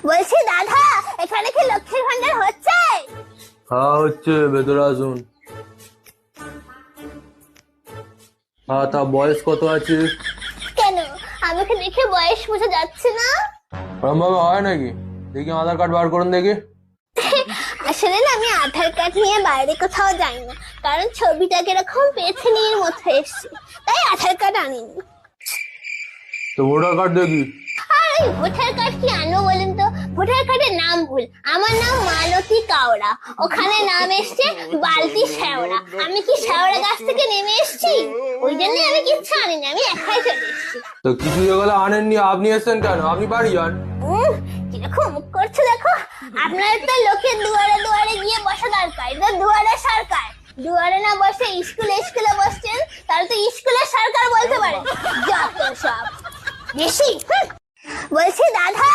বলছি দাদা, এখানে কি লক্ষ্মীর ভান্ডার হচ্ছে? হ্যাঁ হচ্ছে, ভেতরে আসুন। হ্যাঁ, তা বয়স কত আছে? কেন, আমাকে দেখে বয়স বোঝা যাচ্ছে না? ওরম ভাবে হয় নাকি? দেখি আধার কার্ড বার করুন দেখি। আসলে না, আমি আধার কার্ড নিয়ে বাইরে কোথাও যাই না, কারণ ছবিটা কিরকম পেছনের মতো এসছে, তাই আধার কার্ড আনিনি। তো ভোটার কার্ড দেখি। আর ওই ভোটার কার্ড কি আনবো বলেন তো? ভোটার কার্ডের নাম ভুল, আমার নাম মালতী কাওড়া, ওখানে নাম এসছে বালতি শেওড়া। আমি কি শেওড়া গাছ থেকে নেমে এসছি? ওই জন্য আমি কিচ্ছু আনিনি, আমি একাই চলে এসছি। তো কিছু যেগুলো আনেননি, আপনি এসছেন কেন? আপনি বাড়ি যান। কিরকম মুখ করছে দেখো। আপনার তো লোকের দুয়ারে দুয়ারে গিয়ে বসা দরকার, এটা দুয়ারে সরকার। দুয়ারে না বসে স্কুলে স্কুলে বসছেন, তাহলে তো স্কুলের সরকার বলতে পারে। যত সব বেশি। বলছি দাদা,